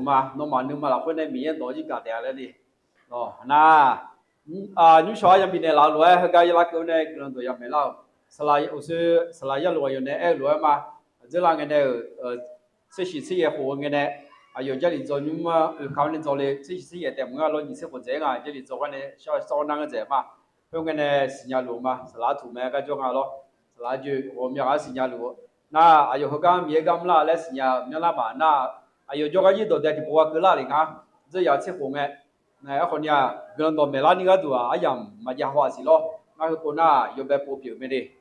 มาโนมานึงมาละคนในมีเงินต่อจีกาเดียแล้วดิอ๋อน่ายูชอยังมีในลาวรวยเขาก็ยังรักคนในกลุ่มตัวยังไม่เล่าสลายอุตสลายรวยอยู่ในรวยมา这两个呢这些事业活个呢有这里做你们考虑做的这些事业的我们老你是不这样这里做个呢少那个这嘛用个呢新疆路嘛是拉土嘛个种啊咯是拉就我们要新疆路那有后刚别刚啦来新疆没那嘛那有这个一到的不话个啦哩啊这要吃红的那后呢跟到没啦你个多啊样嘛家伙是咯那个过那有被补票没的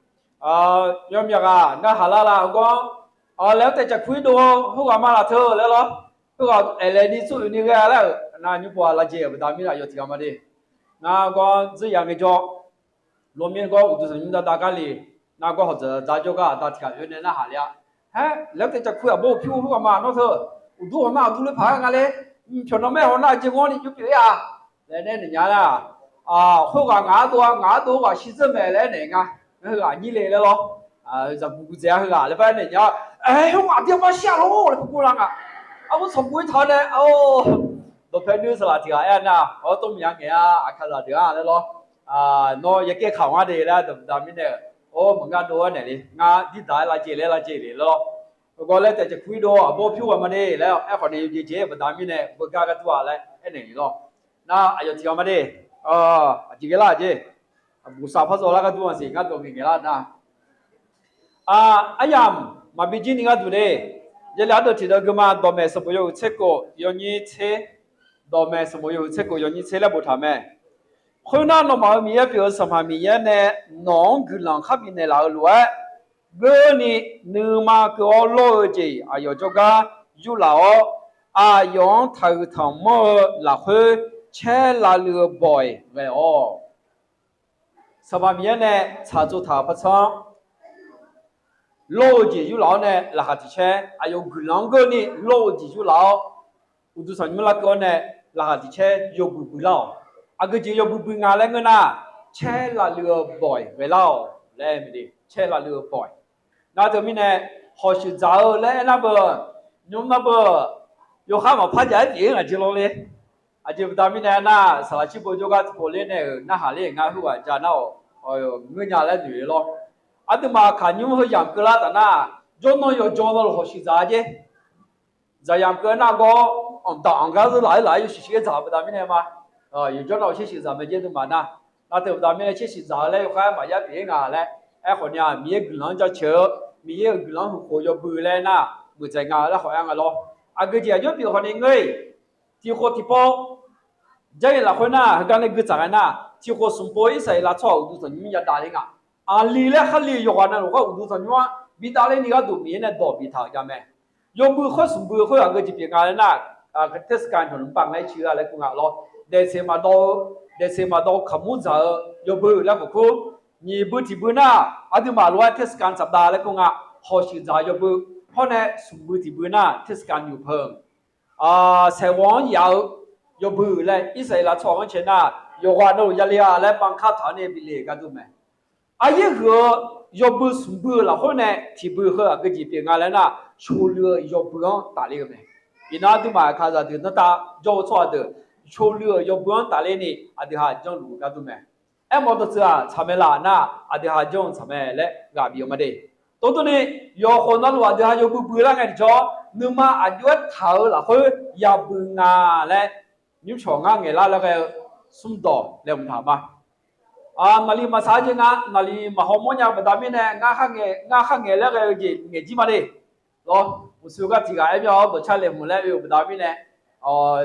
ยอมอยากน่าหาละก็แล้วแต่จะคุยดูเขาว่ามาละเธอแล้วเหรอเขาว่าอะไรนี่สู้นี่ก็แล้วน่าอยู่ปัวละเจี๊ยบตามนี้ละอยู่ที่กันมาดิน่าก็这样的就路面ก็อุตส่าห์มีตาการเลยน่าก็เขาจะจ่ายจก็ตาที่กันอยู่ในน่าหาเลยฮะแล้วแต่จะคุยบ่ผิวเขาว่ามาเนาะเธอดูมาดูเลยพากันเลยชนน้องแม่หัวหน้าจีงอนี่อยู่ปีอ่ะแล้วเนี่ยเนี่ยละเขาว่างาตัวว่าชิซึเมแล้วเนี่ยไง你来了咯，这不这样那反正人家，哎，我爹妈下楼了，不让我从柜台呢，都拍뉴스啦，这个哎呐，都没样个看到这样的咯，那也给看完的了，都咱们的，门家多呢哩，你带来这里咯，不过呢，在这亏多，冇票嘛的，แล้ว可能有这不咱们的，不加个多来，呢咯，那有这个嘛的，这个啦这。บุษาพระโสละก็ตัวสิงห์ก็ตัวมีเกล้านะยามมาบิจินี่ก็ตัวเด้ยังแล้วตัวที่เราก็มาดอมเมสมุยเชโกยอนี่เชดอมเมสมุยเชโกยอนี่เชแล้วบุทำแม่คนนั้นเรามามีเปรียบสมัยมีเนี่ยน้องกุลังขับในลาวลัวเมื่อนี่นึกมาก็โลจีอยู่จก็อยู่ลาวย้อนถ่ายทำมั่วละเฮ้เชลาเลือบ่อยเว้ยสมัยนี้เนี่ยชาจุดท่าพัชงโลจิอยู่แล้วเนี่ยราคาที่เช่อายุกุลังก็นี่โลจิอยู่แล้วอุตส่าห์มีละก็เนี่ยราคาที่เช่ยกบุแล้วก็จะยกบุงานแล้วเงินน่ะเช่ละเรือบ่อยเวลาแล้วไม่ดีเช่ละเรือบ่อยน่าจะมีเนี่ยหอชิจ่าแล้วน่ะเบอร์ยุ่งน่ะเบอร์ยกข้ามาพัดใจเองอ่ะจิโร่เลยอาจจะตามนี้เนี่ยน่ะสารชิบโจก็โผล่เนี่ยน่าหาเรื่องงานหัวจานเอาเงินยาแล้วดูเลยอันมาขันยุ่งเขาอย่างกระดานน่ะจนน้อยจนเราหัวชิจ่าเจ้จะอย่างกระนั้นก็ต่างกันหลายอยู่ชิจ่าตามนี้เนี่ยมาอยู่จนเราชิจ่าไม่เจอตัวมันนะน่าจะตามนี้ชิจ่าแล้วเขามาอยากเปลี่ยนงานแล้วคนเนี่ยมีกุลังจะเชื่อมีกุลังหัวจะบื้อแล้วนะบื้อใจงานแล้วเขาอย่างไรก็จะยกตัวคนนี้ไงที่คนที่พอใจละคนน่ะการเงินจ่ายน่ะที่คนสมบูรณ์ใส่ละชอบอุดมมีอย่าด่าเลยอ่ะลีเล่ขันลีอยู่กันนะเราก็อุดมว่าบิดาเลยนี่ก็ดูมีเนี่ยดอกบิดาใช่ไหมยกมือเขาสมบูรณ์เขาอย่างก็จะเปลี่ยนงานน่ะเทศกาลขนมปังให้เชื่ออะไรกูงะเราเดซมาดูขมุจ่ายกมือแล้วก็คุณนี่บุตรที่บุญน่ะอันที่มาล้วนเทศกาลสัปดาห์แล้วกูงะหอชิจ่ายกมือเพราะเนี่ยสมบูรณ์ที่บุญน่ะเทศกาลอยู่เพิ่มเสวงยาวยกมือเลยอิสราเอลชอบกันเช่นน่ะยกว่าโน้ยาเลียและบังคับฐานเนี่ยบิเลกันดูไหมยังก็ยกมือสมบูรณ์ละคนเนี่ยที่มือเขาก็จะเปลี่ยนงานแล้วน่ะชูเรือยกมือตาเลี้ยงไหมอีน่าดูมาข้าจะดูนั่นตาโจ้ชอบดูชูเรือยกมือตาเลี้ยงนี่อาทิตย์หาจังรู้กันดูไหมมอเตอร์เสือทำเวลาน่ะอาทิตย์หาจังทำเวลากับบิวมาเดตัวนี้ยกคนนั้นว่าอาทิตย์หายกมือละไงที่จ้านึกมาอายุเท่าละคนยาบึงงาและนิ้วช่องงาเงล่าแล้วก็สุ่มต่อเรื่องถามมานาลีมาสาจิงะนาลีมาหอมมันยังไม่ได้มีเนี่ยงาข้างเงแล้วก็เงจีมาดิหรอมุสุกะที่ก็ไอ้เจ้าตัวชาเล่มแล้วอยู่ไม่ได้มีเนี่ย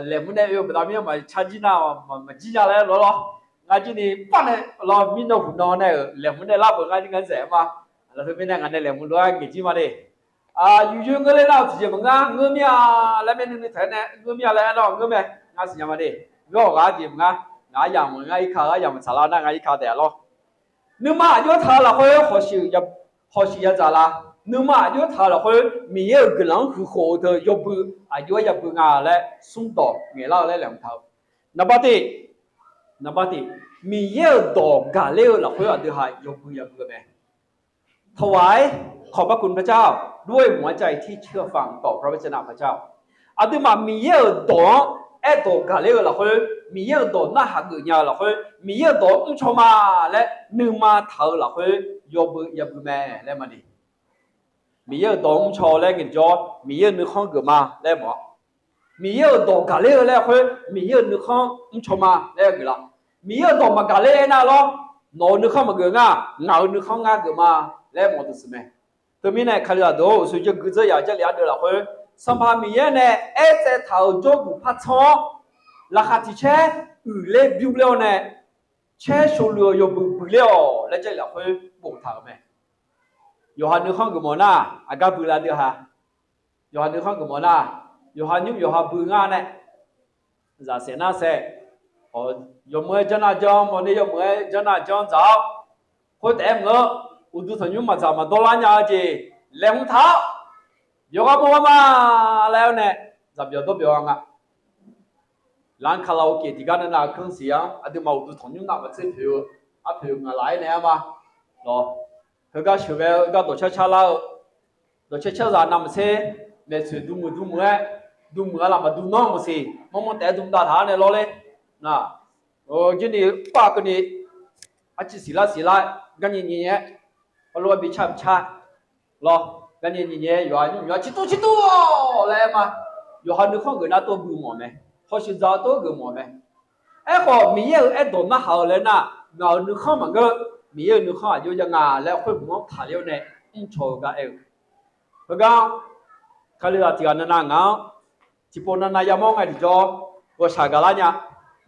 เล่มเนี่ยอยู่ไม่ได้มีมาชาจีน่ามาจีน่าแล้วหรองาจีนี่ปั้นเนี่ยเรามีน้องหุ่นน้องเนี่ยเล่มเนี่ยรับงาจีกันเสียมาแล้วถึงมีเนี่ยงานเนี่ยเล่มด้วยเงจีมาดิอยู่ๆก็เลยเล่าที่จะมึงอ่ะเงื่อนมีอะไรไม่นึกถึงเนี่ยเงื่อนมีอะไรเนาะเงื่อนมีงาสิยังมาดิก็งาจีมึงอ่ะงาอย่างมึงอ่ะอีกข้าวอย่างมึงสาระนั่งอีกข้าวเดียวนึกมาอยู่ท่าละเขาหัวชิยาจ้าละนึกมาอยู่ท่าละเขามีเยอะกำลังคือโคตรยบอยู่ยบงาและสุ่มต่อเงี้ยเล่าและหลังเท้านับติมีเยอะดอกกาเลี้ยวละเขาอาจจะหายยบไหมถวายขอบพระคุณพระเจ้าด้วยหัวใจที่เชื่อฟังต่อพระวจนะพระเจ้า阿对嘛米也多，爱多咖喱了会，米也多那哈个鸟了会，米也多唔错嘛来，你嘛头了会，要不咩来嘛的，米也多唔错来个叫米也你看个嘛来么？米也多咖喱来会，米也你看唔错嘛来个啦，米也多嘛咖喱那咯，侬你看嘛个啊，我你看啊个嘛来么的是咩？对面呢看了多，所以就个这样这两个了会。สัมภามีเนี่ยเอเจเท่าจบุพัดช้อราคาที่เช่เล็บบิวเลี้ยวเนี่ยเช่โชว์เรือยบุเลี้ยวแล้วจะเหลือค่อยบ่งถามไหมอยู่หันนึกข้องกับหมอหน้าอากาบุลาเดียวฮะอยู่หันนึกข้องกับหมอหน้าอยู่หันยุบอยู่หันบุงานเนี่ยจะเสียหน้าเสียอ๋อยมเมื่อเจ้าหน้าจ้องวันนี้ยมเมื่อเจ้าหน้าจ้องจ้าคนแต่เมื่ออุดุสัญญุมาจ้ามาโดนล้านยาจีเลี้ยงเท้าโยกบัวมาแล้วเนี่ยจับยอดตัวเบียงอ่ะร้านคาราโอเกะที่กันน่ะเครื่องเสียงอันที่มาอุดถนนน่ะมันเสียผิวอ่ะผิวอะไรเนี่ยมาเนาะเขาก็ช่วยก็ตัวเช่าแล้วตัวเช่าร้านน้ำเสียเมื่อช่วยดูมือละมาดูน้องมันสิมันแต่ดูตาทานเนี่ยรอเลยนะโอ้ยนี่ป้าคนนี้อาจจะสิละกันอย่างเงี้ยพอรู้ว่าบิชารอกันนี่เนี่ยอยู่ชิตุอะไรมาอยู่หันนึกข้องเกินน่าตัวบูมไหมพอชิจาตัวเกินไหมไอ้ขอมีเยอะไอ้ตัวน่าหาเลยนะเงานึกข้องมันก็มีเยอะนึกข้องอยู่ยังไงแล้วค่อยมองถ่ายเร็วเนี่ยโชว์กันเองเพราะงั้นเขาเรียกที่กันนั่นเงาที่ปนนั่นยามองไงที่จอว่าชากาลเนี่ย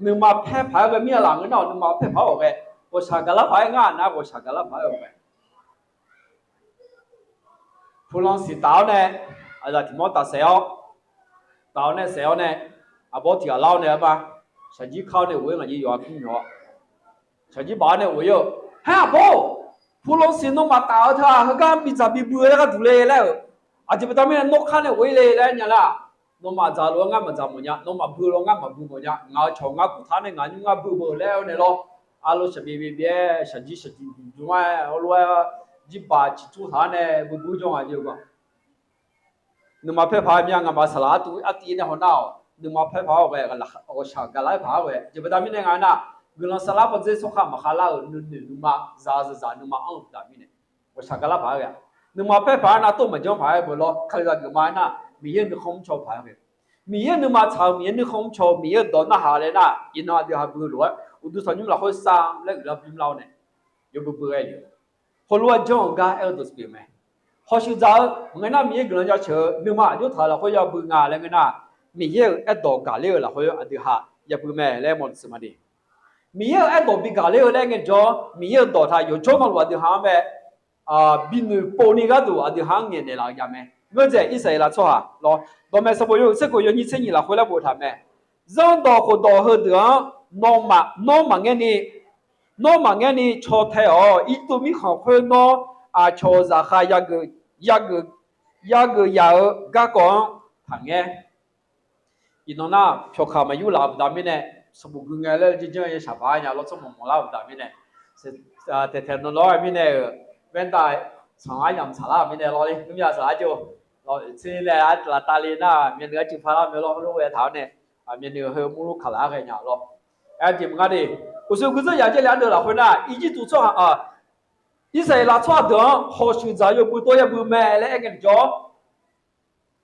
นึกมาแพ้ผายก็มีหลังเนาะนึกมาแพ้ผายออกไปว่าชากาลผายงานนะว่าชากาลผายออกไปผู้ลองสิดาวเนี่ยอาจจะที่มอตัดเสียวดาวเนี่ยเสียวเนี่ยอาบอกที่เราเนี่ยป่ะฉันจีเข้าเนี่ยวิ่งอะไรอยู่ขึ้นหัวฉันจีบ้านเนี่ยวิ่งฮะบอกผู้ลองสิน้องมาดาวเถอะเขาก็มีจับมีบุยแล้วก็ดูเลยแล้วอาจจะไปทำให้นกข้าเนี่ยวิ่งเลยแล้วเนี่ยละน้องมาจ่าลงงั้นมาจ่ามันเนี่ยน้องมาบุยลงงั้นมาบุยมันเนี่ยเงาชงงั้นกูท่านเนี่ยงานยุ่งงั้นบุยแล้วเนี่ยหรออาลูฉันบีฉันจีดูว่าเอาลูกจีบจีจูท่านเนี่ยบุยจงอะไรอยู่ก็นึกมาเพื่อพายมีงานมาสลาตัวอัตีเนี่ยหัวหน้านึกมาเพื่อพายไปกันละโอ้ช่างกันไล่พายไปจะไปทำยังไงนะกุลสลาปัจจัยสุขามาขลานึกมาซานึกมาอังตามีเนี่ยโอ้ช่างกันไล่พายไปนึกมาเพื่อพายนะตัวมันจะพายไปแล้วใครจะนึกมานะมีเยอะนึกคงชอบพายไปมีเยอะนึกมาชาวมีเยอะนึกคงชอบมีเยอะโดนน่าหาเลยนะอินนาเดียบุรุษอุดุสัญญุเราค่อยสร้างแล้วเราพิมพ์เราเนี่ยอยู่บุยอยู่พอรู้ว่าจงการเอลตัวสปีไหมพอชิจาเงินน่ะมีเงินจะเชื่อนึกมาอยู่ท่าเราค่อย要บุญงานแล้วเงินน่ะมีเยอะไอ้ดอกกาเลี้ยเราค่อยอดีหะอย่าบุญแม่แล้วหมดสมาธิมีเยอะไอ้ดอกบิกาเลี้ยแล้วเงินจ่อมีเยอะดอกท่าอยู่จ่อมันว่าอดีหะแม่บินปนีก็ดูอดีหะเงินเนี่ยเราอย่าแม่เมื่อจะอิสราเอลชั่วรอตอนแม่สมัยอยู่สักคนอยู่นี่เช่นนี้เราค่อยแล้วบุญทำแม่จงดอกคนดอกเหลืองน้องมาเงี้ยนี่ชอบเท่อ๋ออีตัวมีของคนน้องชอบจะขายยากก่อนทางเงี้ยอีน้องน่ะพอเข้ามาอยู่ลาวดามิเนี่ยสมุกเงี้ยแล้วจริงๆยังชาวบ้านเนี่ยเราสมุกลาวดามิเนี่ยแต่แถวนั้นเราไม่เนี่ยเว้นแต่สองอันยังชาลาไม่เนี่ยเราเลยไม่อยากสลายจูเราที่เนี่ยเราตาลีน่ะมีเนื้อจิ้มฟ้าไม่เราลูกเวทเท้าเนี่ยมีเนื้อเฮมูลูกขลาอะไรเนี่ยเราไอ้จิ้มกันดิ我说可是人家两头了回来，一季度做啊，一岁拉错的，好选择又不多也不买了，一个叫，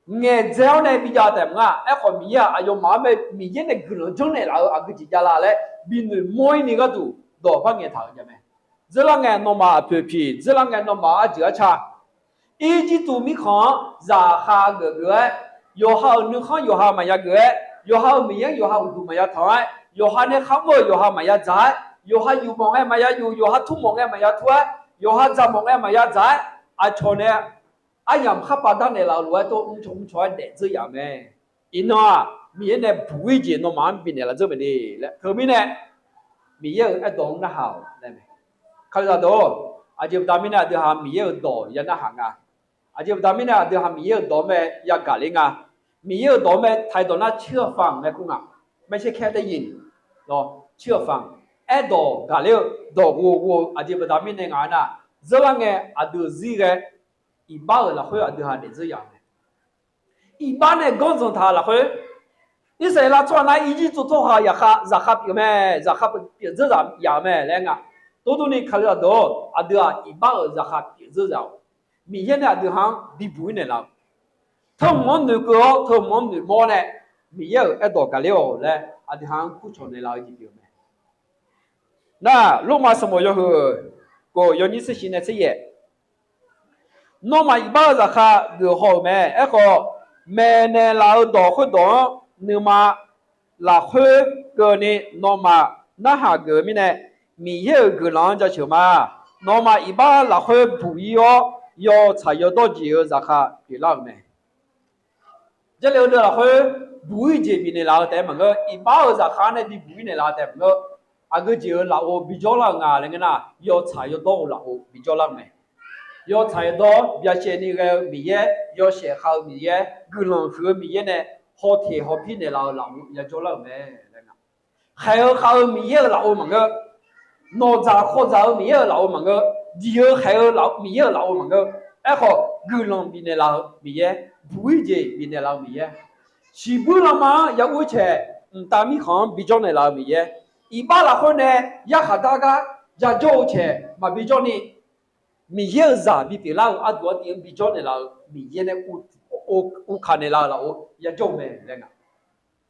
俺这样呢比较的嘛，哎好米啊，有妈妈米人的可能种呢，然后啊个几家拿来，比你买那个都多半年头着没，这两个弄嘛皮皮，这两个弄嘛这差，一季度米看ราคา个，有好你看有好嘛呀个，有好米人有好都嘛呀台。有哈呢看我有哈嘛呀在，有哈有梦哎嘛呀有哈土梦哎嘛呀土哎，有哈杂梦哎嘛呀在，啊错呢，啊样哈巴当的老路都从出来的这样咩，因啊米呢不会见那蛮边的了这么的了，后面呢米也爱懂那好，对没？看到多，啊就当面呢就哈米也多人那行啊，啊就当面呢就哈米也多咩呀咖喱啊，米也多咩太多那车房那空啊，ไม่ใช่แค่ได้ยินเนาะเชื่อฟังไอ้ดอกกาเลี้ยวดอกวัวอาจจะเป็นตามินในงานน่ะจะว่าไงอาดูซีเกอีบ้าละค่อยอาดูหาเด็ดจะอย่างเนี่ย一般的工作他了会，以色列传来一句做错哈呀哈，咋哈有没？咋哈别这样也没来个，多你看了多，啊对啊，一般咋哈别这样，明显的对行比不呢了，他们那个他们那么呢，没有一多个了嘞，啊对行不错的了一点没。那罗马什么要和个有你是现在这些，罗马一般咋哈个好没？一个没呢老多会多，那么老会个呢罗马那哈个么呢？没有个人叫什么？罗马一般老会不要才要多久咋哈别老没？这里头老会不会这边的老带么个？一般咋哈呢？的不会的老带么个？啊个就老我比较老啊，那个呐，要才要多老我比较老没？要才多，别写那个米业，要写好米业，个人和米业呢，好贴好拼的老也做老没那个，还有好米业老么个，哪吒或者米业老么个，以后还有老米业老么个，哎好个人比的老米业，不会接比的老米业，是不了嘛？要我去，大米行比较的老米业。一般来说呢，也和大家也做起，嘛比较呢，米业啥比别人啊多点比较的啦，米业呢我看的啦我也做没那个，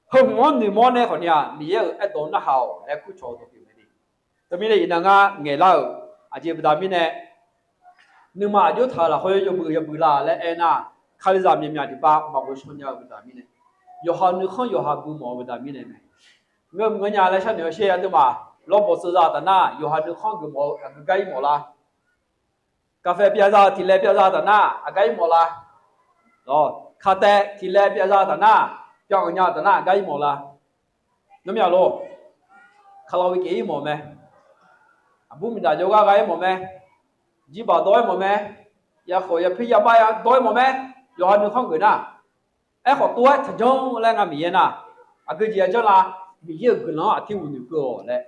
和我女么呢，好像米业一多那好来不错都比没的，这边呢人家爱老啊就不大米呢，你嘛就他了，或者就不啦来哎那，看你咱们面的吧，嘛我说你不大米呢，有好你看有好不毛不大米呢没。我nhà来像那些对嘛，老婆子啥的那，有还能看个毛，个该毛啦，咖啡别啥，提来别啥的那，啊该毛啦，哦，咖啡提来别啥的那，叫人家的那该毛啦，那么样咯，卡拉 OK 毛没？啊不明白就个该毛没？几把多毛没？也好也配也买呀多毛没？有还能看个那，哎好多他中来俺米呐，啊个姐叫啦。米业个人啊，听不懂个嘞。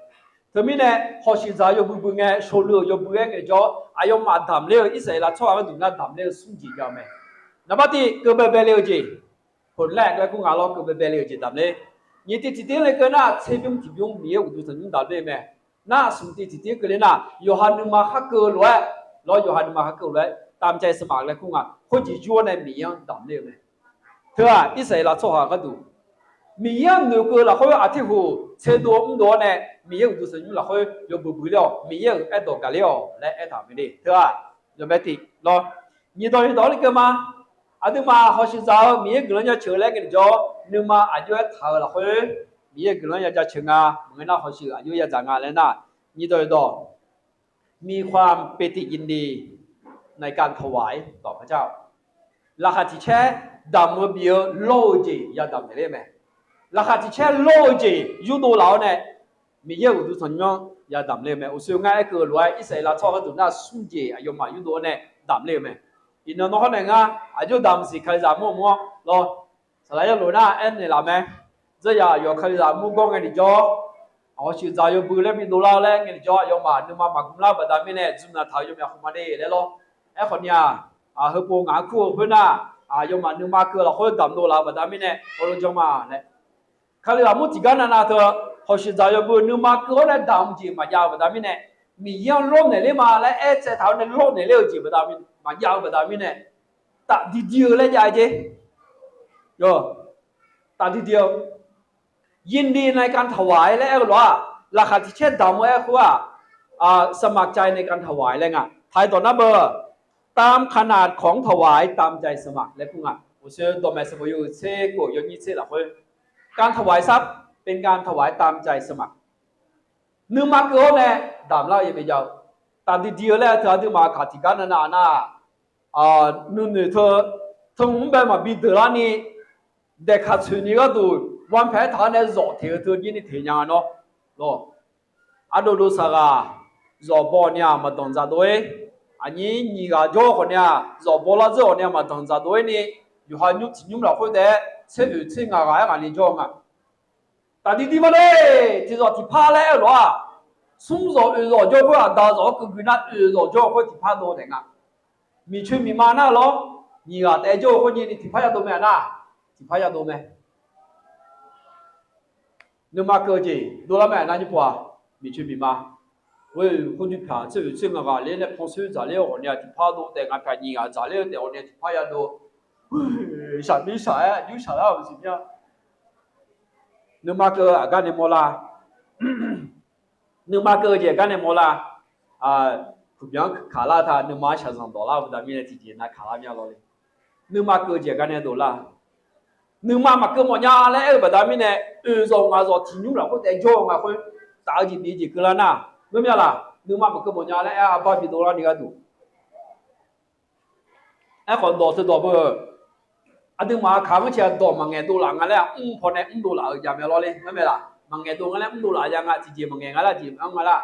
他们呢，好现在又不爱收入，又不爱个叫，还要买谈了，一些啦，错个东那谈了数字叫咩？那么的个别了解，本来个公阿老个别了解谈嘞，你的这点那个那，这边这边米业有多少人谈嘞咩？那兄弟这点个嘞那，有还能嘛哈个来，老有还能嘛哈个来，当在是嘛嘞公啊，或者做呢米样谈嘞咩？对吧？一些啦，错下个度。米样那个了，好阿提户车多多呢，米样就是用了好又不了，米样爱多个了来爱他们的，对吧？有没得咯？你到那个吗？啊对嘛，好像找米样个人家求来个叫，你嘛啊就爱讨了好，米样个人家家求啊，我那好像啊就要涨啊来那，你到มีความเป็นที่ยินดีในการถวายต่อพระเจ้าราคาที่แช่ดำมือเบียวโลจีอย่าดำได้ไหมราคาที่แช่โลจียูโดเหล่าเนี่ยมีเยอะกว่าดูสัญญาอย่าดำเลยไหมอุศง่ายเกินไว้อิสราเอลชอบกันตัวน่าสุ่มจีอายุมายูโดเนี่ยดำเลยไหมอินโดนเขาเนี่ยง่ะอายุดำสิใครจะมั่วรอสลายลูน่าเอ็นเนี่ยละไหมจะอย่าใครจะมั่วก็ไงดิจ่อเอาชื่อใจอยู่บุเล่มีดูแลแล้วไงดิจ่ออายุมานึกมากุมลาบัดดามิเนี่ยจุ่มน่าท้ายอยู่มีอะไรมาเนี่ยเลยรอไอ้คนเนี่ยเฮปูงาคู่เพื่อนน่ะอายุมานึกมาเกิดเราคนดำดูแลบัดดามิเนี่ยพอรู้จังมาเนี่ย看了我这个呢，那头好像在要不你妈个人当起嘛要不他们呢，米样落那里嘛，来哎在头那落那里就不他们嘛要不他们呢，打地丢来家去，哟，打地丢，ยินดีในการถวายและอะไรวะราคาที่เช่นดำไอ้คือว่าสมัครใจในการถวายเลยไงไทยตัวนั้นเบอร์ตามขนาดของถวายตามใจสมัครและคุณอ่ะผมเชื่อตัวแม่สมุยเช่กูยงยี่เช่หลักเลยการถวายทรัพย์เป็นการถวายตามใจสมัครนึกมาเกินเนี่ยดำเล่ายังไม่ยาวตามที่เดียวแล้วเธอที่มาขัดที่กันน่ะนู่นนี่เธอทั้งผมไปมาบินเดือนนี้เด็กขัดชื่อนี้ก็ดูวันแพ้ทานเนี่ยรอเที่ยวเธอยินดีเที่ยงเนาะรออันดูสักรอบอเนี่ยมาตรงจัดด้วยอันนี้นี่ก็จ่อคนเนี่ยรอบอละจ่อเนี่ยมาตรงจัดด้วยนี่อยู่หันยุติยุ่งเราคนเดียวเชื่อชื่องานนี่จ่องแต่ที่มาเลยที่เราที่พาแล้วหรอสุ่มเราจ่อคนดาวเราคือนัดเราจ่อคนที่พาโดนเองมีชื่อมีมาหน้าหรอนี่ก็แต่จ่อคนนี้ที่พาตัวแม่น่ะ ที่พายาโดไหมนึกมาเกิดจีดูแลแม่นั่นยี่ปัวมีชื่อมีมาเว้ยคนที่ผ่านสื่อซึ่งอะไรเนี่ยพอซื้อจ่ายเลี้ยวเนี่ยที่พาดูแต่งานแผ่นยิงอ่ะจ่ายเลี้ยวแต่เนี่ยที่พายาโดสัตว์นี่สายยุ่งสายอะไรสิเนี่ยนึกมาเกิดกันในโมลานึกมาเกิดจีกันในโมลาคุณยังขาลาท่านึกมาชั้น$2บุตรมีเนี่ยที่จีน่าขาลามีอะไรเลยนึกมาเกิดจีกันใน$นึกมาเกิดหมดยาแล้วบุตรมีเนี่ยส่งมาส่งทิ้งอยู่แล้วก็แต่โจ้มาคนตาจีบีจีกันแล้วนะไม่มีอะไรนึกมาเกิดหมดยาแล้วบ้าปี$นี่ก็ดูคนโดดตัวเบอร์นึกมาข้ามเชียร์ตัวมังเงตัวหลังกันแล้วพอเนี่ย$อย่าไม่รอเลยไม่มีอะไรมังเงตัวกันแล้ว$ยังไงจีมังเงกันแล้วจีอังกันแล้ว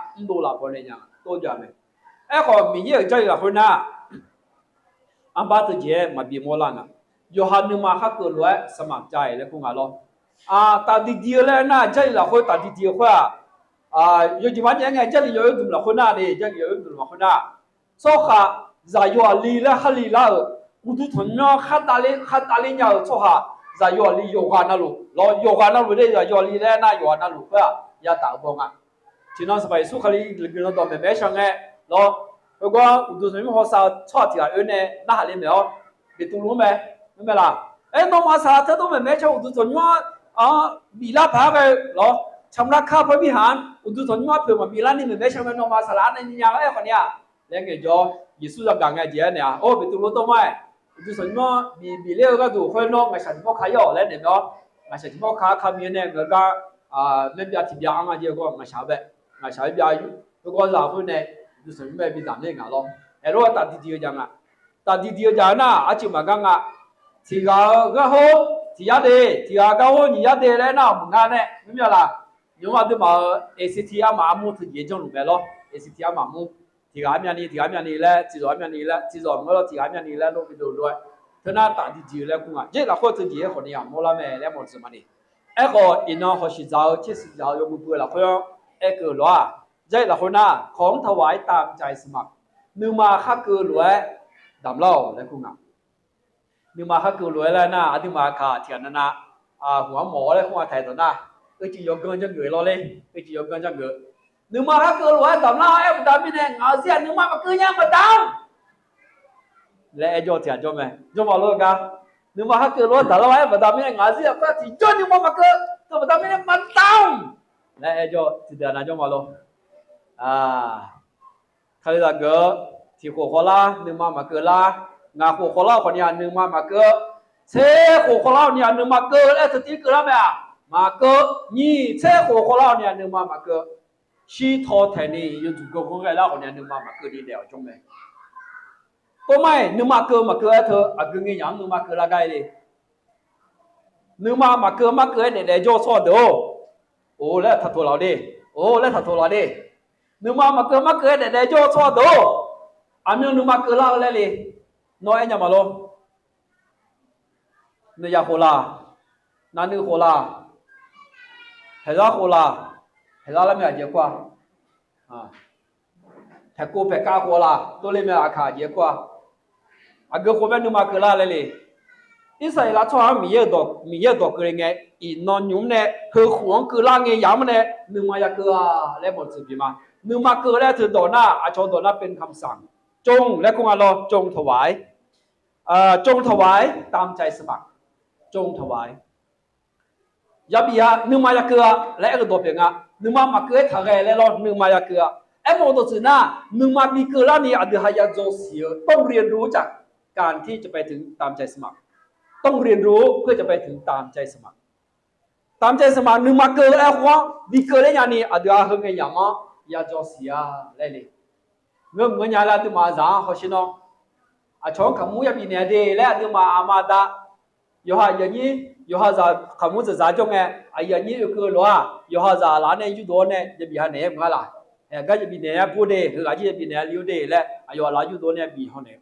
$พอเนี่ยยังตัวจะไม่คนมีเยอะใจกับคนน่ะบ้าตัวเจ้มาบีโมลันอ่ะยูฮันนึกมาข้าเกิดเลยสมัครใจแล้วคงอะไรตาดีๆเลยนะใจละคนตาดีๆว่าอยู่ที่บ้านยังไงใจอยู่ดูละคนน่ะดิใจอยู่ดูละคนน่ะโซ่ข้าจะอยู่ลีละฮัลีละอุดุทุนเนี่ยข้าตาลีเนี่ยโซ่ข้าจะอยู่ลีโยกานั่นลูแล้วโยกานั่นลูได้จะอยู่ลีแล้วนะโยกานั่นลูว่าอย่าตาบงอ่ะที่นั่นสบายสุขลีกินตัวไม่ช่างไงแล้ว如果有读什么学校错题啊，呢，那还里没有，你读了没？明白啦？那么啥，这都没错，有读什么米拉爬个咯，ชำระค่าพระวิหารอุตุสนมาเผื่อมามีร้านนี่ไม่ใช่มันนมาสลาในนี้ยังคนเนี้ยแล้วก็จะยิสุจับดังไงเจ้าเนี่ยโอ้ไปตุลตัวไม่อุตุสนมามีเลี้ยก็ดูคนน้องไงฉันพ่อขายย่อแล้วเนี่ยเนาะไงฉันพ่อขามีเนี่ยก็ไม่มีที่ยางอ่ะเจ้าก็ไงชาวแบบไงชาวแบบอยู่แล้วก็เราคนเนี่ยอุตุสนไม่มีตามเนี่ยไง咯ไอ้รู้ว่าตัดดีๆจังอ่ะตัดดีๆจังนะอาชีพมากังอ่ะที่ก็โหที่ยาเดที่ก็โหนี่ยาเดเลยนะมึงกันเนี่ยไม่มีอะไร因为对嘛 ACT 啊麻木是严重路边咯 ，ACT 啊麻木，提下面呢嘞，记住下面呢嘞，记住我了提下面呢嘞，弄不到嘞，他那打的就来讲啊，这那或者你和你啊，冇啦咩，来冇什么呢？个因那学习早，即是早有冇背啦，佢个咯，这那可那ของถวายตามใจสมัครนึกมาข้าเกิดรวยดำเล่าแล้วคุณอ่ะนึกมาข้าเกิดรวยแล้วนะอธิมาขาเทียนนะหัวหมอแล้วคุณอ่ะไทยตัวน่ะchỉ có cơn cho người lo lên, chỉ có cơn cho người. Nếu mà các cơ loại tầm lao em tầm như này, ngáo xiên nếu mà cứ nhang mà tao, lẽ cho tiền cho mày, cho vào luôn cả. Nếu mà các cơ loại tầm lao em tầm như này, ngáo xiên các chỉ cho nhưng mà cơ, tôi tầm như này mà tao, lẽ cho thì tiền là cho vào luôn. Khai là cơ, thì khổ la, nếu mà cơ la, ngà khổ la còn nhà nếu mà cơ, thế khổ la nhà nếu mà cơ lẽ thực tế cơ lắm mày mà cơ nhị thế của lao nhà nương mà cơ chi thọ thế này yêu chủ công không cái lao của nhà nương mà cơ đi đèo trong này có mai nương mà cơ thơ cứ nghe nhắm nương mà cơ là cái đi nương mà cơ để cho so đồ ô lấy thật thua lao đi nương mà cơ để cho so đồ nương mà cơ lao lấy đi nói anh nhà mà luôn nương nhà khổ la nương nương khổ la hay là khổ là làm gì qua phải cô phải cá khổ là tôi lên mà khá gì qua cái khổ bên mà cứ là lấy ít sai là cho mình nhiều đồ cái nghe ít non nhúng này hơi khoáng cứ là nghe yếm này nhưng mà ya cứ lấy một sự gì mà nhưng mà cứ lấy từ đó na cho đó naเป็นคำสั่งจงและคงอะไรจงถวายจงถวายตามใจสมัครจงถวายยาบียานึกมายาเกลือและก็ตัวเปียงอ่ะนึกมาเกลือทางไงแล้วนึกมายาเกลือโมตัวสื่อหน้านึกมามีเกลือนี่อาจจะหายาโจเสียต้องเรียนรู้จากการที่จะไปถึงตามใจสมัครต้องเรียนรู้เพื่อจะไปถึงตามใจสมัครตามใจสมัครนึกมาเกลือแล้วว่ามีเกลือแล้วอย่างนี้อาจจะหงายอย่างมั้งยาโจเสียอะไรเลยเมื่อเงี้ยแล้วตัวมาจ้าเขาชิโน่ช่องขมุยาบีเนี่ยเดแล้วตัวมาอามาดาอยู่หาอย่างนี้อยู่หาจะขมุจะจะจงไงอย่างนี้คือหรออยู่หาจะร้านเนี่ยอยู่ตัวเนี่ยจะบีหาเนี่ยมั้งล่ะก็จะบีเนี่ยพูดเดคืออาจจะบีเนี่ยลิ้วเดแล้วอยู่ร้านอยู่ตัวเนี่ยบีหาเนี่ย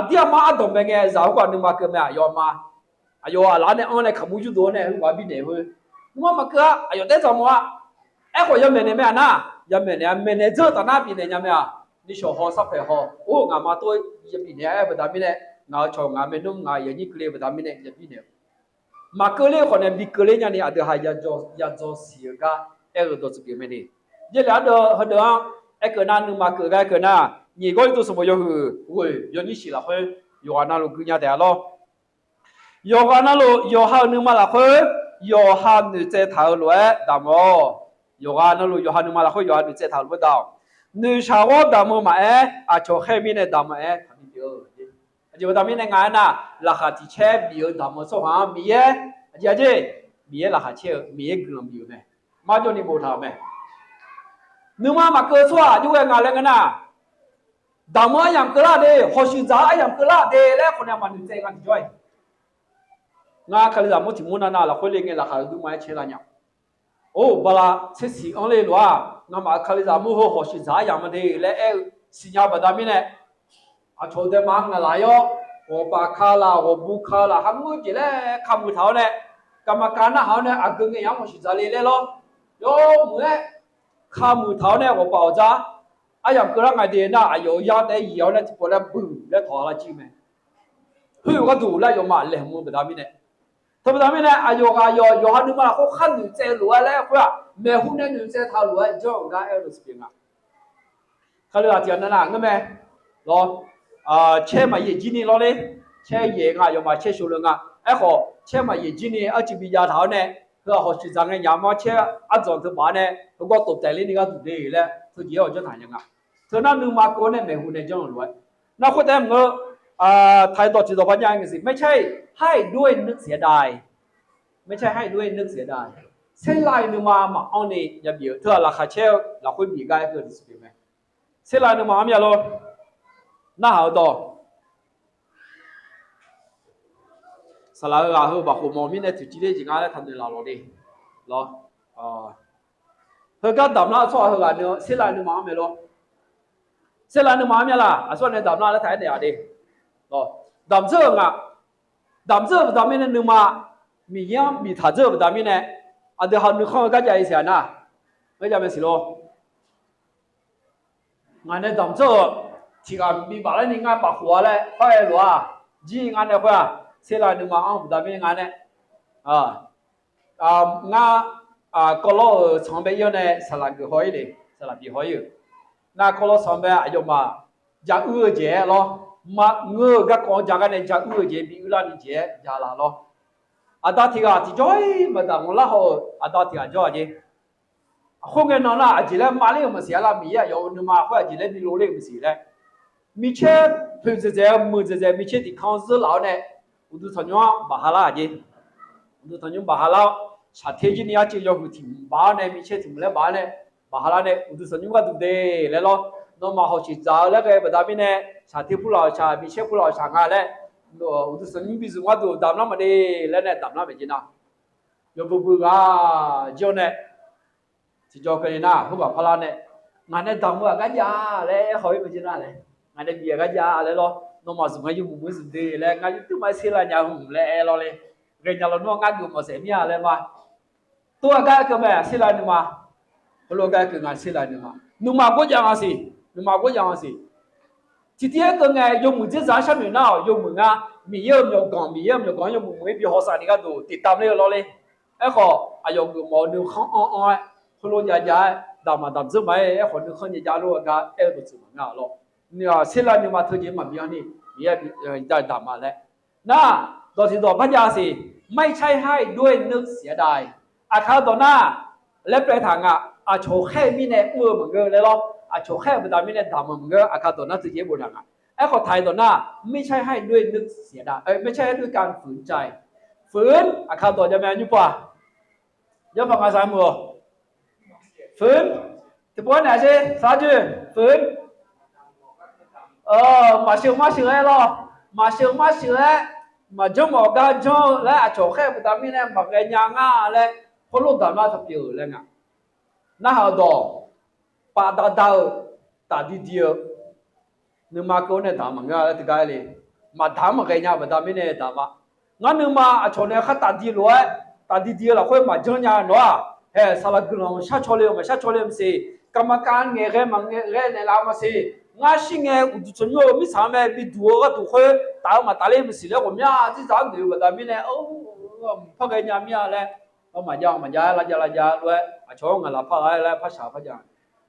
เดี๋ยวมาตรงไปไงจะเอาความนึกมาเกิดไหมอยู่มาอยู่ร้านเนี่ยอันเนี่ยขมุอยู่ตัวเนี่ยว่าบีเนี่ยเว้ยนึกมาเกิดอยู่แต่จำว่าคนยังไม่เนี่ยไม่นะยังไม่เนี่ยเจอตอนนั้นบีเนี่ยยังไม่นี่ชอบหัวสับเหรอโอ้งามาตัวยังบีเนี่ยแบบนั้นเนี่ยงาชอบงาไม่นุ่มงาอย่างนี้เคลียร์แบบนั้นเนี่ยยังบีเนี่ย mà cơ lê còn em bị cơ lê nhà này ở đây hay ya cho xìa cả em ở đó chụp cái này giờ là ở đó em cái nào nhưng mà cái nào你个都是么有喂有你洗了会有啊那路更加大咯有啊那路有好你嘛了会有好你在头路大么有啊那路有好你嘛了会有好你在头路到你查我大么嘛啊就后面的大么他们就就大面的眼呐拉下地车比大么说话米姐姐米拉下车米个米呢嘛就你不他们你嘛个错就个眼了个呐ดามายามกระเดฮอชิจ้ายามกระเดแล้วคนยังมันใจกันจ่อยงาคลิดามุทิมุนานาละคนเลี้ยงละคาดูมาเชลาเนี่ยโอ้บลาเชสีอันเลยว่างามาคลิดามุฮอชิจ้ายามเดแล้วสิญญาบดามิเนี่ยอาชดเดมังอะไรอ่ะโอปาคาลาโอบุคาลาฮังมุจิแล้วคำมุท้าเนี่ยกรรมการน่ะเขาเนี่ยอากึ่งยังฮอชิจ้าเลยหรอโยมือคำมุท้าเนี่ยโอปาจ้าไอ้ยังกระไรเดียน่ะอายุยาแต่ยาวเนี่ยที่พอแล้วบึ้งแล้วถอดละจีไหมเฮ้ยก็ดูแล้วยอมมาเลยมึงแบบนี้เนี่ยถ้าแบบนี้เนี่ยอายุฮันนึกมาเขาขั้นหนึ่งเจรัวแล้วเขาแม่หุ่นเนี่ยหนึ่งเจท้ารัวจ้องได้เอลสปริงอ่ะเขาเลยอาจารย์นั่นน่ะงั้นไหมรอเชื่อมาเยี่ยจีนี่รอเลยเชื่อเยี่ยงอ่ะยอมมาเชื่อชูเรื่องอ่ะไอ้ขอเชื่อมาเยี่ยจีนี่อาจีบียาท้าเนี่ยเพื่อเขาสื่อสารกันยามมาเชื่ออาจารย์ที่บ้านเนี่ยเขาก็ตบแต่เรื่องนี้ก็ถูกดีแล้วทุกอย่างจะถ่ายยังไงเธอนั่นนึกมาโกนเนี่ยไม่หุ่นเนี่ยจังเลยนั่นคนแต่เมื่อไทยต่อจิตปัญญาอย่างสิไม่ใช่ให้ด้วยนึกเสียดายไม่ใช่ให้ด้วยนึกเสียดายเส้นลายนึกมาเอาเนี่ยอย่าเบี้ยวเธอราคาเช่าเราคุยมีกันเกิดสิบปีไหมเส้นลายนึกมาไม่เอาหรอน่าเอาต่อสลายเราเขาบอกหัวมอมิเนี่ยถือจีเล่จริงๆแล้วทำในเราดิหรอเธอก็ดำน้ำชอบเธอกันเนาะเส้นลายนึกมาไม่หรอเสร็จแล้วนึกมาไม่ละส่วนในดำน้ำแล้วถ่ายเดี๋ยวดิดำเสื้ออ่ะดำเสื้อดำไม่เนี่ยนึกมามีเยอะมีถ่ายเสื้อดำไม่เนี่ยเดี๋ยวเขานึกข้อก็จะไอ้เสียนะไม่จะเป็นสิโลงานในดำเสื้อที่ก็มีบาร์นี่งานปากหัวเลยเขาไอ้หลัวจีงานเนี่ยเขาเสร็จแล้วนึกมาดำไม่งานเนี่ยงานก็ล้อช่องไปเยอะเนี่ยสลักกี่หอยเลยสลักกี่หอยอยู่น่าคนเราสมัยอายุมาจะเจ๋อหรอมาก็ก่อนจากกันเนี่ยจะเจ๋บีอุลานี่เจ๋จะละหรออาตาที่ก็ที่จ่อยมาดังละเขาอาตาที่ก็จ่อยเจ๋คงเงินนั่นละจีเล่มาเลยมาเสียละมีอะอยู่นึกมาเขาจีเล่มีโลเล่มาเสียเลยมีเช่เพื่อนเจ๋มือเจ๋มีเช่ที่ข้างซื้อเหล่าเนี่ยอุดุสัญญาบาฮาลาเจ๋อุดุสัญญาบาฮาลาชาเทจินี่อาจียกุที่บ้านเนี่ยมีเช่ที่มุเลบ้านเนี่ยบาฮาลาเนี่ยอุดุสัญญาดูเดแล้วล่ะน้องมาเขาชี้จ้าแล้วก็แบบนี้เนี่ยชาติผู้หล่อชามีเชฟผู้หล่อชางอะไรอุดุสัญญาบิสุว่าดูดำน้ำมาดีแล้วเนี่ยดำน้ำไม่จีน่ะยกบุกเจ้าเนี่ยที่เจ้ากันนะเขาบอกพลาเนี่ยงานเนี่ยดำว่ากันยาแล้วเขาไม่จีน่ะเลยงานเนี่ยเบียกันยาแล้วล่ะน้องมาสุดท้ายอยู่มุมสุดดีแล้วงานอยู่ที่มาเสียละยาหุ่มแล้วเลยเรียนยาเราน้องงานอยู่มาเสียเนี่ยเลยมาตัวกันก็ไม่เสียละนี่มาพวกเราก็งานเสียละนี่มานุ่มมาก็ยังสินุ่มมาก็ยังสิที่ที่ก็ไงยมมือจะจ่ายฉันหนึ่งน่ะยมมือมีเยอะมีกองยมมือไม่พิจารณานี่ก็ดูติดตามเลยเราเลยไอ้ข้ออายุก็มองดูข้างอ้อยพวกเราอย่าดำมาดำซึ่งไม่ไอ้คนนึงคนอย่ารู้ก็เออตัวสิ่งนั้นหรอกเนี่ยเสียละนี่มาทุกอย่างมันมีอันนี้มีได้ดำมาแล้วน่ะตอนที่ตัวพัฒนาสิไม่ใช่ให้ด้วยนึกเสียดายอาคาตัวหน้าและปลายทางอาโชแค่มีเนี่ยเหมือนกันเลยหรออาโชแค่ไม่ได้มีเนี่ยดำเหมือนกันอาคาตัวหน้าจะเย็บบุญทางไอ้คนไทยตัวหน้าไม่ใช่ให้ด้วยนึกเสียดายไม่ใช่ให้ด้วยการฝืนใจฝืนอาคาตัวจะแมนยุบป่ะยกฝั่งซ้ายมือฝืนที่พูดไหนสิสาจุฝืนมาเชื่อไอ้หรอมาเชื่อมาจงบอกกันจงและอาโชแค่ไม่ได้มีเนี่ยมาเกยยังและพอลูกดำมาทับเยอะเลยไงน่าหาดอกปาดาวตาดีเดียวนึกมาโกเนี่ยดำมันก็แล้วที่ไกลเลยมาดำมาเกยยังไม่ได้มีเนี่ยดำมางั้นนึกมาอาโชเนี่ยข้าตาดีรวยตาดีเดียวเราค่อยมาจงยังเนาะเฮ้สารกุลเราชาชอเลยมั้สิกรรมการเงี้ยมันเงี้ยในเรามาสิงั้นสิ่งเงี้ยอุดจนโยมิสามเอ็มบิดวัวก็ถูกค่อยตามมาตาเลยมั้สิแล้วผมเนี่ยที่สามเดือนไม่ได้มีเนี่ย พระเกญามีอะไรก็มาย่างมันย้ายละยาด้วยอาช่วงเงาพระอะไรแล้วพระชาพระยา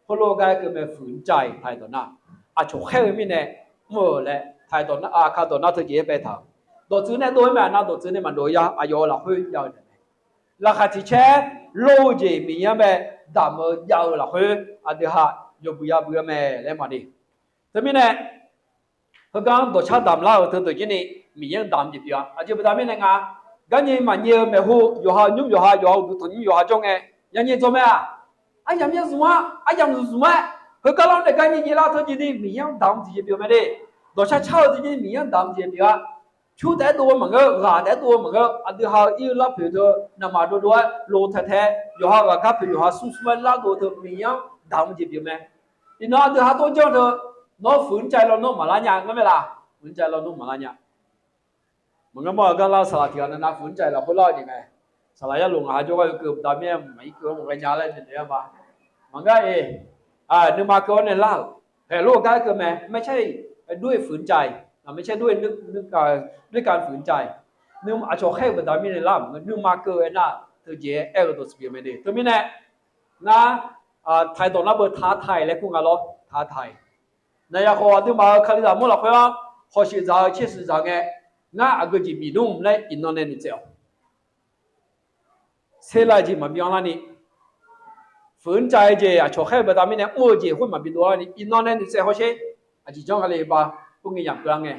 พระโลกายคือไม่ฝืนใจไทยตัวน่ะอาช่วงแค่ไม่เนี่ยเมื่อและไทยตัวน่ะข้าตัวน่ะเธอเจี๊ยบไปทำตัวซื้อเนี่ยตัวแม่น่ะตัวซื้อเนี่ยมันโดยยาอายุละหุ้ยยาวเนี่ยราคาที่แช่โลเจมีอย่างแบบดำยาวละหุ้ยอันเดียฮะยบุยาบุยแม่แล้วมาดิแต่ไม่เนี่ยพอการตัวชาดำแล้วเธอตัวนี้มีอย่างดำจีบยาอาจจะเป็นดำไม่เนี่ยงากันยังมันเยอะไม่หูอยู่หายุ่งอยู่หาอยู่ดูตัวนี้อยู่หาจงเองยังยัง做咩啊？哎呀，没什么，哎呀，没什么。佢講你講你啦，佢哋啲面樣淡字表咩啲？羅下抄啲面樣淡字表啊，出得多問個，牙得多問個，啊啲下要拉譬如那麼多多老太太，又下個譬如下叔叔拉多啲面樣淡字表咩？你那啲下多將佢攞款ใจเราโน้มมาละเนี่ยงั้นไหมล่ะ款ใจเราโน้มมาละเนี่ยมันก็บอกก็เล่าสลัดเดียวนะ款ใจเราเขาเล่ายังไงสลายลงหาจ้าก็เกือบดำเนี่ยไม่เกือบมันก็ยาเลยเนี่ยบ้ามันก็นึกมาเกินเนี่ยเล่าแต่โลกก็คือไม่ใช่ด้วยฝืนใจไม่ใช่ด้วยด้วยการฝืนใจนึกอาจจะแค่แบบดำเนี่ยเล่านึกมาเกินน่ะเธอเจ๊ตัวสเปียร์ไม่ได้ตัวนี้เนี่ยนะไทยตอนนั้นเบอร์ท้าไทยและกุ้งอะไรท้าไทยในยาโคนึกมาคดีดำมั่วหรอกเพราะว่าเขาเชื่อใจเชื่อใจไงน่าอากูจีบีนุ่มในอินโดนีเซียเซลาจีมาบิองลานี่ฝืนใจเจอ่ะชอบแค่แบบนี้เนี่ยโอ้เจหุ่นมาบิดวนี่อินโดนีเซียเขาใช้อาจีจ้องอะไรบ้างพวกนี้อย่างกลางไง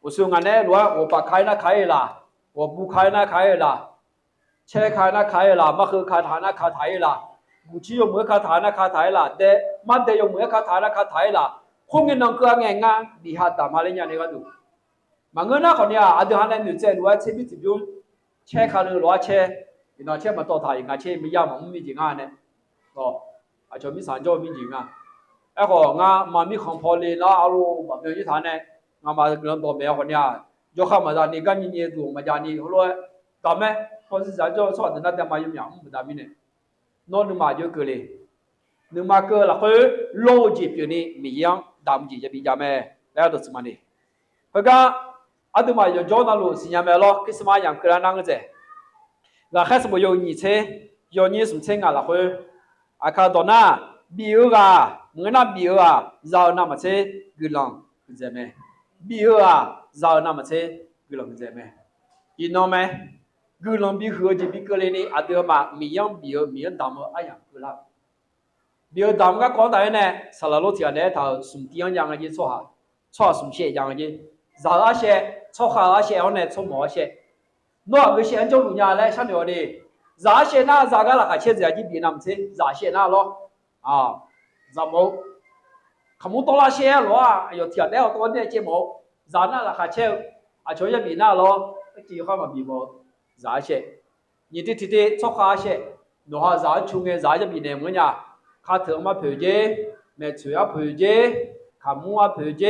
我说俺呢，我把开那开了，我不开那开了，车开那开了，马车开台那开台了，武器用没开台那开台了，แต่มันเดียวไม่开台那开台了，พวกนี้น้องกลางไงงานดีฮัตตามาเลยเนี่ยนี่ก็ดูมันเงินนะคนเนี้ยอาจจะหันในเจ้าล้วนเชื่อพิจิตรเชื่อขาเลยล้วนเชื่ออีน้องเชื่อมาต่อถ่ายงานเชื่อไม่ยากมันไม่จริงอ่ะเนี่ยก็อาจจะมีสารเจ้าไม่จริงอ่ะไอ้ของงานมันมีของพอเลยแล้วเอาลูกแบบนี้ฐานเนี่ยงานมาเรื่องตัวแม่คนเนี้ยยกเข้ามาจากนี้กันยิ่งดูมาจากนี้เขาเลยตอนแม่พอสื่อสารเจ้าสอนแต่นั่นแต่มายุ่งยากไม่ได้ไม่เนี่ยโน่นนึกมาเยอะเกินเลยนึกมาเกินละคือโลจิตอยู่นี่มีอย่างดำจีจะมีจำแม่แล้วตัวสมัยนี้เพราะงั้นอาตมาอยู่จอนาลูสิญญาเมล่ะคิดสมัยอย่างกระนั้นก็จะแล้วแค่สมัยอยู่นี่เช่อยู่นี่สมเช่งอะไรคืออาคาตอนน่ะบิวกาเงินน่ะบิวอ่ะเราหน้ามาเช่กุลังคือจะไหมบิวอ่ะเราหน้ามาเช่กุลังคือจะไหมยินน้องไหมกุลังบิวคือจะบิวเลยนี่อาตมามีอย่างบิวมีอย่างดำอะไรอย่างกุลังบิวดำก็ก่อนแต่เนี่ยสารโลที่อันเนี่ยถ้าสมที่อย่างนี้ชัวร์ชัวร์สมเช่อย่างนี้咋那些炒好那些，我呢炒毛些，那个些就人家来想聊的，咋些那咋个那个车子就比那么车，咋些那咯，啊，咋么，看不到那些咯啊，有天的多的节目，咋那个车啊，就也比那咯，几号嘛比么，咋些，你的天天炒好些，那哈咋穷的咋就比那么呀，卡特嘛陪着，买车啊陪着，看木啊陪着。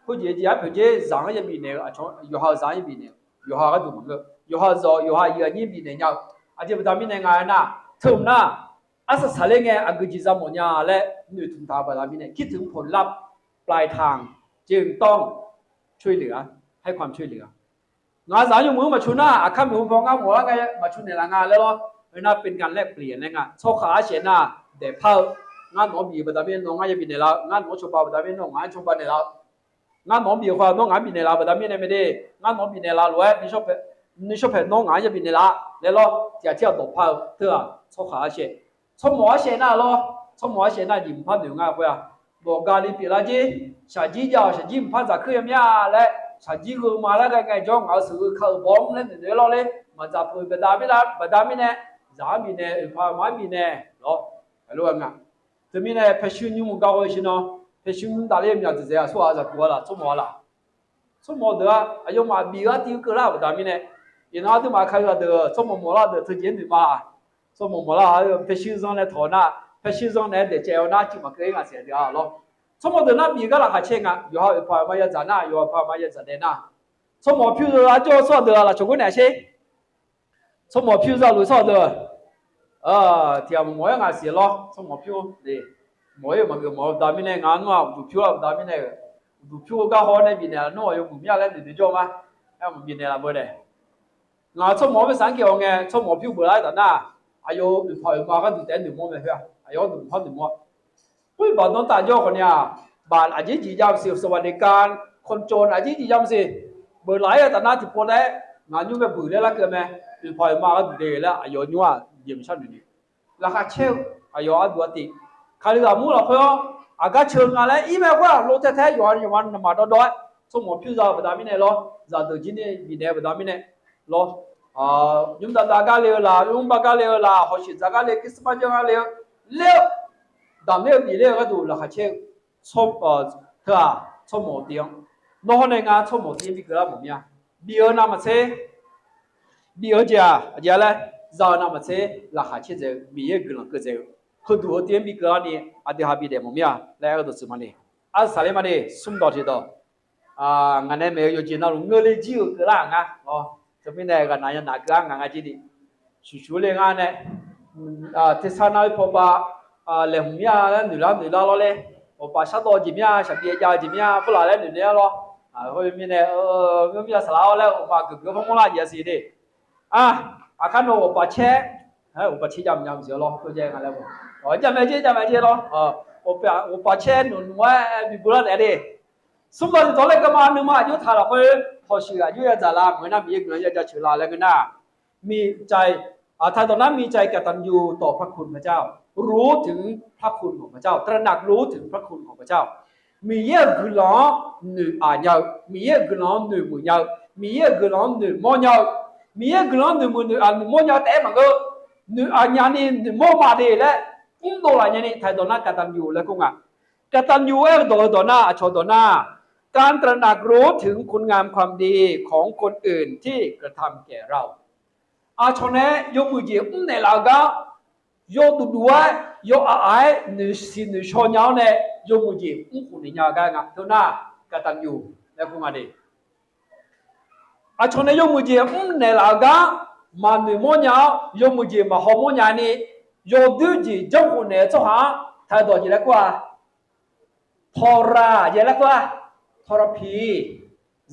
佢姐姐佢姐上一邊嚟，從又下上一邊嚟，又下嗰度問佢，又下做又下一個呢邊嚟nhau，啊即係當面嚟嗌嗱，同嗱，啊實實咧嘅啊佢จีจะหมดเนี่ยและหน่วยทุนทาไปตามนี้เนี่ยคิดถึงผลลัพธ์ปลายทางจึงต้องช่วยเหลือให้ความช่วยเหลืองานสายอยู่มือมาชุนน่ะอาข้ามอยู่พองงานหัวไงมาชุนในงานแล้วเนาะน่าเป็นการแลกเปลี่ยนนะงานโชคขาเฉียนน่ะเดี๋ยวเพิ่มงานหมอบีไปตามนี้น้องงานจะบินในเรางานหมอชมบาไปตามนี้น้องงานชมบาในเรางานน้องบีความน้องงานบินในลาแบบนี้ไม่ได้งานน้องบินในลาล้วนนี่ชอบเห็นน้องงานจะบินในลาแล้วเราจะเที่ยวตกปลาเถอะชอบขาเช่ชอบหมอเช่น่ะเราชอบหมอเช่น่ะยิ้มพันหนึ่งอ่ะเพื่อบอกการีปีละจีชาจีเจ้าชายิ้มพันจากเครื่องยาและชาจีก็มาแล้วไงจ้องเอาสื่อเข้าบอมแล้วเดี๋ยวเราเลยมาจับปืนแบบนี้เนี่ยจะมีเนี่ยพามามีเนี่ยหรอรู้ไหมจะมีเนี่ยเพชรยุ่งก้าวชิโนเพชรยุ่งตาเลี้ยมอย่างเดียว说啥子过了做毛了做毛的哎呦妈比个丢个了不当面呢人家都嘛看个的做毛了的推荐的嘛做毛了还有เพชร上来讨那เพชร上来的叫那就嘛可以个些的啊咯做毛的那比个了还钱啊有好有怕嘛要咋那有怕嘛要咋的那做毛譬如啊就说的了中国那些做毛譬如啊路上的条毛样个些咯做毛譬如的mỗi mà người mỗi đám này ngán mà đủ phiếu là đám này đủ phiếu các họ này bị này nó dùng mía lên để cho mà em bị này là bữa này ngà cho mỏ với sáng kiểu nghe cho mỏ phiêu bờ lại đó na ayo phải mà cái tụi tên tụi mỏ mày phải ayo tụi họ tụi mỏ cuối bảo nó ta cho con nhà bạn ở dưới chỉ giam siêu sơ văn can con trồn ở dưới chỉ giam gì bờ lại ở đó na thì po đấy ngà như cái bự đấy là cái mày phải mà cái tụi là ayo nhua điểm sao được là khác treo ayo ở đuôi tị khai là mua là phải à cái trường à lấy email qua lô thế thế yuan mà đó đói xong một phiêu giờ vào này lo giờ từ chính này vì này vào này lo chúng ta đã cái liệu là chúng ta cái liệu là họ chỉ ra cái liệu cái什么叫cái liệu liệu đam liệu vì liệu cái đủ là khác treo xong thế à xong một tiếng nó này ngã xong một tiếng bị cái là một nha bây giờ mà xe bây giờ là giờ mà xe là khác treo giờ bây giờ cái là cái giờ hơn đủ tiền bị cái này à để habis để một nha lại cái đồ gì mà này à sao lại mà này sum đó thì đó ngày nay mấy người chuyện nào người lấy chịu cái là ngà cho nên này cái này là cái ngà chỉ đi chú lên ngà này thế sao nói phổ ba lấy hôm nay người la lo lên phổ ba sát đó gì nha sát bia gì nha phổ lại lên người lo hồi mình này người mình sao lại phổ ba cái phong la gì đi cái nó phổ ba che phổ ba che nhầm gì lo tôi chơi ngà lên nhầm mấy chứ lo phổ ba che nó bị bừa lại đi sum đó thì cái mà nếu mà chúng ta là phải học习à, chúng ta giả là người nào bị người ta chịu là người nàoมีใจถ้าตอนนั้นมีใจกตัญญูต่อพระคุณพระเจ้ารู้ถึงพระคุณของพระเจ้าตระหนักรู้ถึงพระคุณของพระเจ้ามีเยอะกุลองหนึ่งยาวมีเยอะกุลองหนึ่งมือยาวมีเยอะกุลองหนึ่งมอยาวมีเยอะกุลองหนึ่งมือหนึ่งมอยาวแต่มันก็หนึ่งญาณีหนึ่งมอมาดีและตัวอะไรนี่ถ้าตอนนั้นกตัญญูแล้วก็งกตัญญูตัวหน้าชตัวหน้าการตระหนักรู้ถึงคุณงามความดีของคนอื่นที่กระทำแก่เราชนเนี่ยยกมือเจียบในเราก็ยกตัวๆยกอะไรหนึ่งสิ่งหนึ่งชนยาวเนี่ยยกมือเจียบคนนี้ยาวกันตัวหน้ากตัญญูแล้วก็มาดีชนเนี่ยยกมือเจียบในเราก็มาหนึ่งโมยาวยกมือเจียบมาหอมโมยานี่ยกดูจีเจ้าคนเนี่ยเจ้าหาถ้าตัวจีแล้วก็ทอราจีแล้วก็ทรพี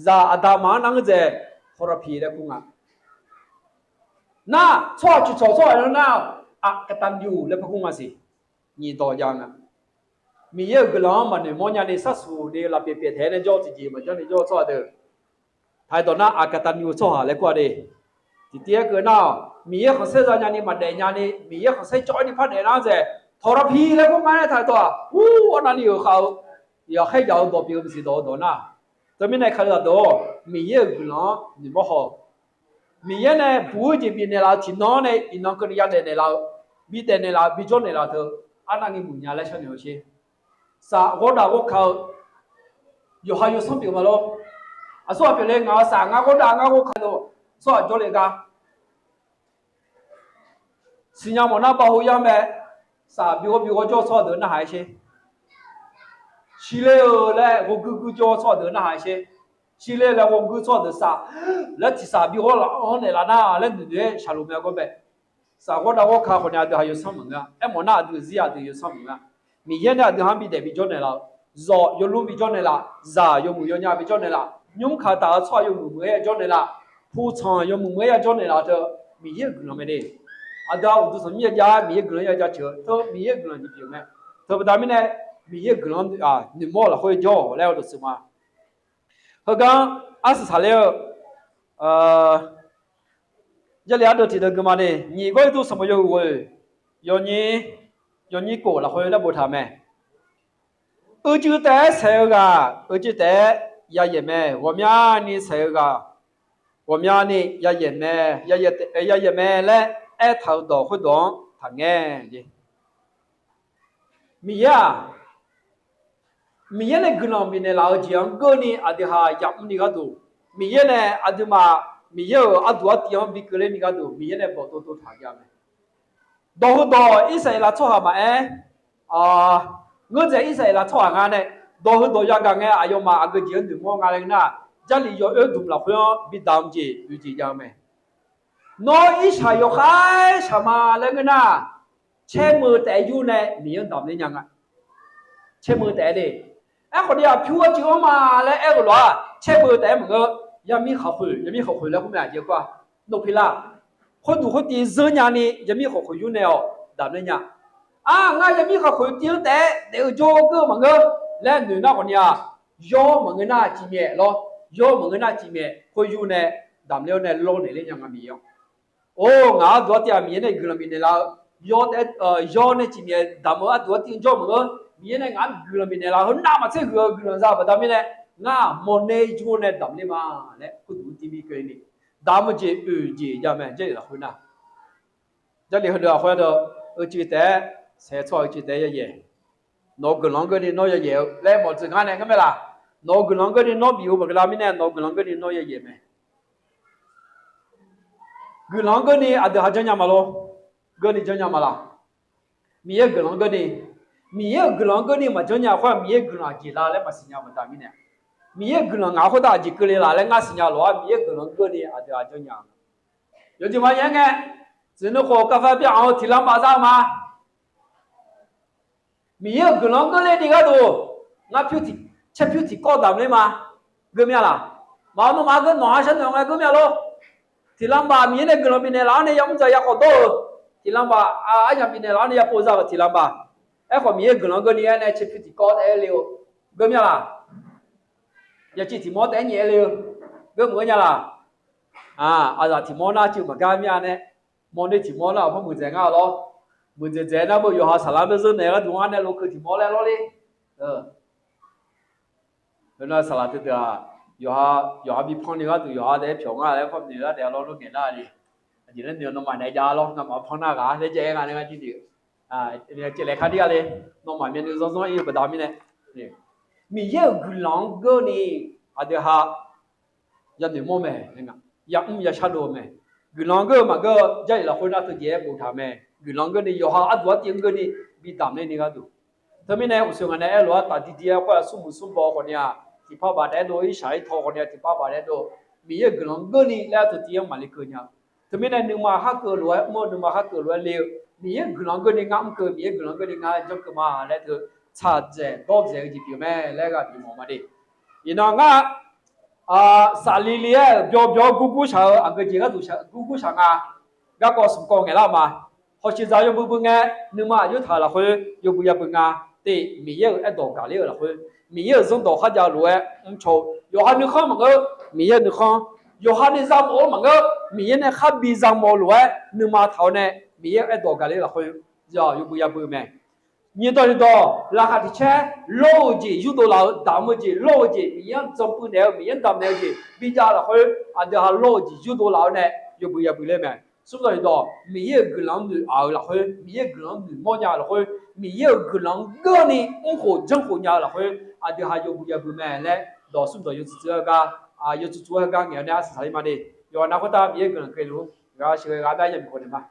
จะอาดามานั่งเจทรพีแล้วกูงะน่าชอบจุดชอบแล้วน่ากตันอยู่แล้วพระกูงะสินี่ต่อยังอ่ะมีเยอะกล้องมันเนี่ยมองอย่างนี้สักสูเดียวเราเปลี่ยนแทนในจอจีมันจะในจอชอบเด้อท้ายตอนนั้นกตันอยู่ชอบหาแล้วก็เด้ทีเดียวก็น่ามีเยอะของเสียอย่างนี้มันเดียอย่างนี้มีเยอะของเสียจอยนี่พัดเดียนั่งเจทรพีแล้วกูงะเนี่ยท้ายตัวอันนั้นอยู่เขา要还要多比我们是多呢，这边来看得到，米业不孬，你不好，米业呢不这边的啦，听到呢，伊那个人家的啦，比的啦，比做的啦头，那个木伢来想了些，啥我那我靠，还有什么嘛咯？说别人啥我看到，说做那个，新疆么那保护样呗，啥比我做错的那还些。起来嘞，我哥叫错的那还些，起来了我哥错的啥，那其啥比我老那那那对下路没个呗，啥我那我看好像都还有什么啊，我那都是呀都有什么啊，明天呢都还比得比较难了，热有路比较难了，热有木有伢比较难了，用看大菜有木也较难了，铺床有木也较难了，这明天可能没得，到我就是明天明天可能要加吃，都明天可能就别买，特别他们呢。มีเยอะกลางนี่มอละค่อยจ่อแล้วตัวสิมาเขา讲是啥了这俩都提到干嘛呢你个都什么有个要你过了会了不他们就在这个就在也也没我们呢这个我们呢也也没也没嘞头到会动他眼的มี呀มีเนี่ยกลุ่มมีเนี่ยเราเจียงก็นี่อาจจะหายับนี่ก็ดูมีเนี่ยอาจจะมามีเยอะอาจจะว่าที่ยังมีกลุ่มนี่ก็ดูมีเนี่ยบอกตัวทางยังไงดูอิสราเอลชอบมาเงินจะอิสราเอลชอบงานเนี่ยดูยังไงอายุมาอาจจะยังดูมองอะไรนะจะลีอยู่ดูละคนบิดามจีอยู่จียังไงน้อยอิสราเอลใครชมาแล้วกันนะเชื่อมือแต่อยู่เนี่ยมียังดำนี่ยังไงเชื่อมือแต่เลยคนเดียวผิวจีอมาแล้วก็ว่าเชื่อมือแต่มันก็ยังมีเขาคุยแล้วก็ไม่อยากเยอะกว่า nộp phí làคนดูคนตีเจอเนี่ยนี่ยังมีเขาคุยอยู่เนี่ยดำเลยเนี่ยง่ายยังมีเขาคุยตีแต่เดี๋ยวโจก็มังเงแล้วหนูน่าคนเนี่ยย่อมังเงน่าจีเมียหรอย่อมังเงน่าจีเมียคุยอยู่เนี่ยดำเลี้ยวเนี่ยโลเนี่ยเรื่องยังมีอยู่โอ้งาตัวที่มีเนี่ยกลุ่มมีเนี่ยละย่อแต่ย่อเนี่ยจีเมียดำว่าตัวที่ย่อมังเงมีเนี่ยงากลุ่มมีเนี่ยละคนน้ามาเชื่อกลุ่มซาบดำเนี่ยงามอนเนี่ยจูเนี่ยดำเนี่ยมาเนี่ยคนดูที่มีเกินนี่ดามเจเจยามันเจละคนน่ะจะเรียกเขาว่าจีแต่เสียชอยจีแต่ยังไงนกกลางก็ดีนกยังไงแล้วหมดสิ่งนั้นก็ไม่ละนกกลางก็ดีนกบิวบอกเราไม่แน่นกกลางก็ดีนกยังไงไหมกลางก็ดีอาจจะหาจังยังมาล้อก็ดีจังยังมาละมีเอกกลางก็ดีมีเอกกลางก็ดีมาจังยังว่ามีเอกกลางจีลาแล้วมาสิ่งยังมาตามไม่แน่มีเอกกลางอาคนตาจีกเลยละแล้วงาสิ่งยังล้อมีเอกกลางก็ดีอาจจะหาจังยัง有句话讲个，只能和咖啡边上提两把啥嘛？没有个啷个来的个都，俺票提吃票提高档的嘛，个咩啦？毛弄嘛个拿上弄个个咩咯？提两把米那个啷边的哪里要不着要好多？提两把俺那边的哪里要包啥个提两把？哎，和米个啷个呢？那吃票提高的了，个咩啦？要去提毛单年了，个么样啦？giờ thì món nào chịu mà cam nha nè món này thì món nào không muốn dễ ngao lo muốn dễ nó bây giờ họ làm bây giờ này là đúng anh này lúc thì món này lo đi nên là làm từ từ giờ bị phong này từ giờ để phiếu ngà để phong này là để lo nó nghe ra đi chỉ nên nhiều nó mà này ra lo nó mà phong nào cả để chơi ngà này chỉ được chỉ lấy khai đi à đi nó mà miền nước giống như cái đám này mình giờ cứ lòng cơ này để họ giờ để mua mè nàyยังอย่าชาโดมกุลองก็มันก็ใจละคนน่าตัวเจ็บปวดทำกุลองก็นี่อยู่หาอัดวัดยังก็นี่บีตามนี่ก็ดูถ้าไม่แน่อุศกันเนี่ยหรือว่าตัดดีๆก็สุ่มบอกคนเนี่ยที่พ่อบาดโดยใช้ทอคนเนี่ยที่พ่อบาดโดมีกุลองก็นี่แล้วตัวเตี้ยมาลิกเนี่ยถ้าไม่แน่หนึ่งมาฮักเกอร์รวยมื่อหนึ่งมาฮักเกอร์รวยเลี้ยวมีกุลองก็นี่งามเกินมีกุลองก็นี่งามจบกันมาแล้วตัวชาเจดอกเจจีบอยู่แม่แล้วก็ดีมองมาดิอีน้องสาลีเลี้ยเบียวกูชาอังกฤษก็ดูชากูชางก็ก็สมกองเงล่ามาพอชิจายบุญเงนึกมาอยู่ท่าละคนอยู่บุญบุญแต่มีเยอะไอ้ดอกกาเลี้ยละคนมีเยอะส่งดอกข้าจะรวยโชว์อยู่ฮันนึกข้ามันก็มีเยอะนึกข้าอยู่ฮันนึกจำโอ้มันก็มีเยอะเนี่ยข้าบีจำโมรวยนึกมาเท่าเนี่ยมีเยอะไอ้ดอกกาเลี้ยละคนจะอยู่บุญบุญแม่你到拉哈的车，老姐有多老，大么姐老姐，米样怎不了，米样当了姐，比较了会，这哈老姐有多老呢，又不来嘛，是不是到米一个人的熬了会，米一个人的么样了会，米一个人个呢，真好样了会，这哈又不嘛嘞，到是不是又是这个又是做个人呢是啥嘛的，要那个大米一个人可以录，是个大家也不可能嘛。